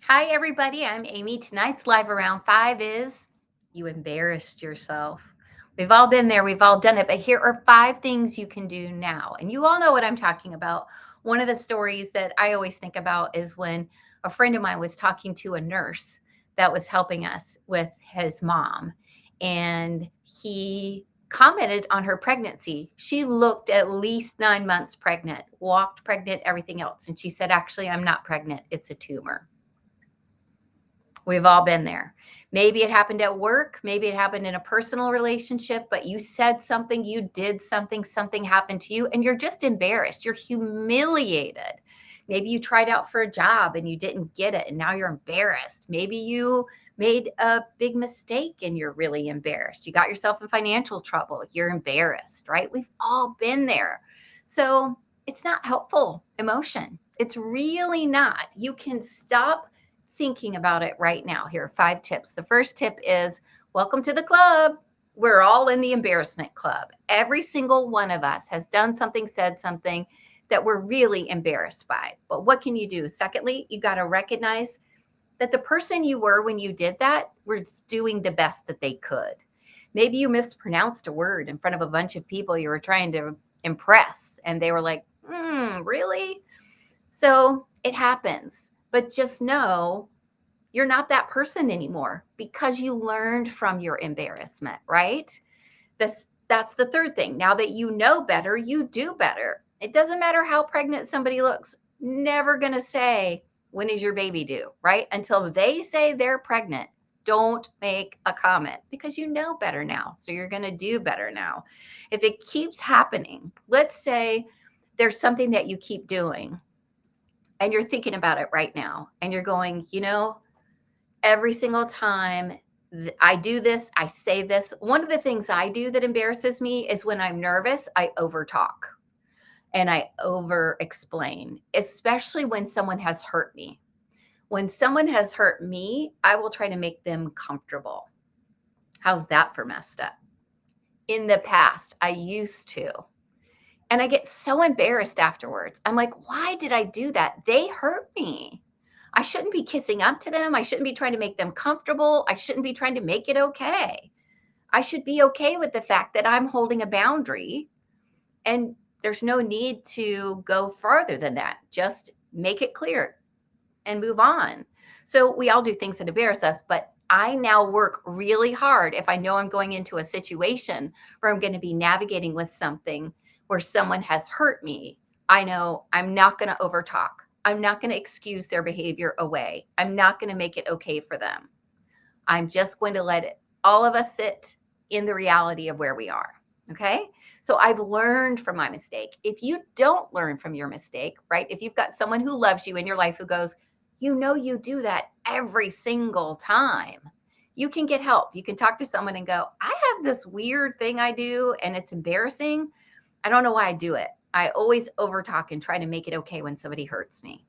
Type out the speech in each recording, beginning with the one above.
Hi, everybody. I'm Amy. Tonight's live around five is you embarrassed yourself. We've all been there, we've all done it, but here are five things you can do now. And you all know what I'm talking about. One of the stories that I always think about is when a friend of mine was talking to a nurse that was helping us with his mom, and he commented on her pregnancy. She looked at least 9 months pregnant, walked pregnant, everything else. And she said, "Actually, I'm not pregnant, it's a tumor." We've all been there. Maybe it happened at work, maybe it happened in a personal relationship, but you said something, you did something, something happened to you, and you're just embarrassed. You're humiliated. Maybe you tried out for a job and you didn't get it, and now you're embarrassed. Maybe you made a big mistake and you're really embarrassed. You got yourself in financial trouble, you're embarrassed, right? We've all been there. So it's not helpful emotion. It's really not. You can stop thinking about it right now. Here are five tips. The first tip is welcome to the club. We're all in the embarrassment club. Every single one of us has done something, said something that we're really embarrassed by. But what can you do? Secondly, you got to recognize that the person you were when you did that was doing the best that they could. Maybe you mispronounced a word in front of a bunch of people you were trying to impress, and they were like, really? So it happens. But just know you're not that person anymore because you learned from your embarrassment, right? That's the third thing. Now that you know better, you do better. It doesn't matter how pregnant somebody looks. Never going to say, "When is your baby due?" Right? Until they say they're pregnant, don't make a comment because you know better now. So you're going to do better now. If it keeps happening, let's say there's something that you keep doing and you're thinking about it right now and you're going, every single time I do this, I say this. One of the things I do that embarrasses me is when I'm nervous, I overtalk and I over explain, especially when someone has hurt me. When someone has hurt me, I will try to make them comfortable. How's that for messed up? In the past, I used to. And I get so embarrassed afterwards. I'm like, why did I do that? They hurt me. I shouldn't be kissing up to them. I shouldn't be trying to make them comfortable. I shouldn't be trying to make it okay. I should be okay with the fact that I'm holding a boundary, and there's no need to go farther than that. Just make it clear and move on. So we all do things that embarrass us, but I now work really hard if I know I'm going into a situation where I'm going to be navigating with something where someone has hurt me. I know I'm not going to overtalk. I'm not going to excuse their behavior away. I'm not going to make it okay for them. I'm just going to let all of us sit in the reality of where we are. Okay. So I've learned from my mistake. If you don't learn from your mistake, right? If you've got someone who loves you in your life who goes, you do that every single time, you can get help. You can talk to someone and go, I have this weird thing I do and it's embarrassing. I don't know why I do it. I always overtalk and try to make it okay when somebody hurts me.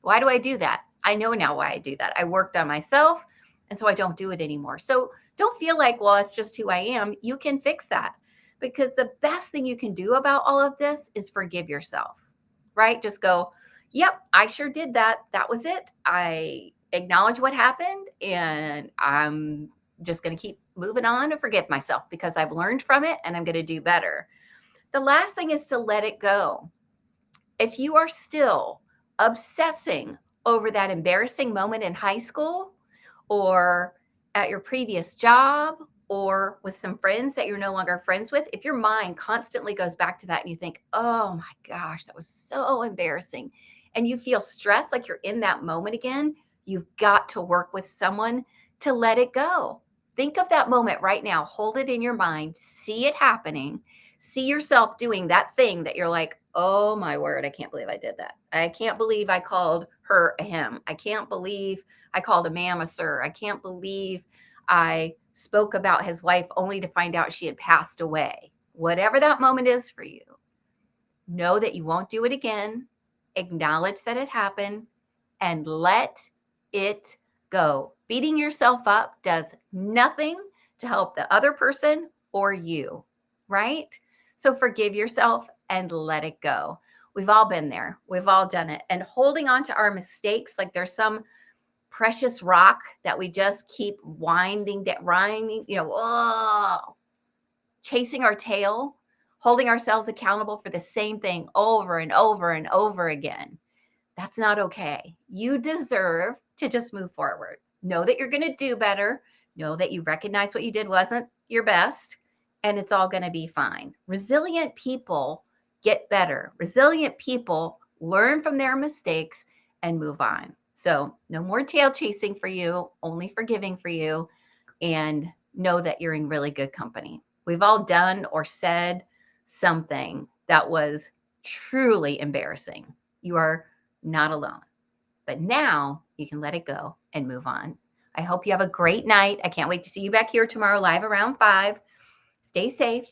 Why do I do that? I know now why I do that. I worked on myself, and so I don't do it anymore. So don't feel like, well, it's just who I am. You can fix that because the best thing you can do about all of this is forgive yourself, right? Just go, yep, I sure did that. That was it. I acknowledge what happened, and I'm just going to keep moving on and forgive myself because I've learned from it and I'm going to do better. The last thing is to let it go. If you are still obsessing over that embarrassing moment in high school or at your previous job or with some friends that you're no longer friends with, if your mind constantly goes back to that and you think, oh my gosh, that was so embarrassing, and you feel stressed like you're in that moment again, you've got to work with someone to let it go. Think of that moment right now, hold it in your mind, see it happening, see yourself doing that thing that you're like, oh my word, I can't believe I did that. I can't believe I called her a him. I can't believe I called a ma'am a sir. I can't believe I spoke about his wife only to find out she had passed away. Whatever that moment is for you, know that you won't do it again. Acknowledge that it happened and let it go. Beating yourself up does nothing to help the other person or you, right? So forgive yourself and let it go. We've all been there. We've all done it. And holding on to our mistakes, like there's some precious rock that we just keep winding, chasing our tail, holding ourselves accountable for the same thing over and over and over again. That's not okay. You deserve to just move forward. Know that you're going to do better. Know that you recognize what you did wasn't your best, and it's all going to be fine. Resilient people get better. Resilient people learn from their mistakes and move on. So, no more tail chasing for you, only forgiving for you, and know that you're in really good company. We've all done or said something that was truly embarrassing. You are not alone. But now you can let it go and move on. I hope you have a great night. I can't wait to see you back here tomorrow live around 5. Stay safe.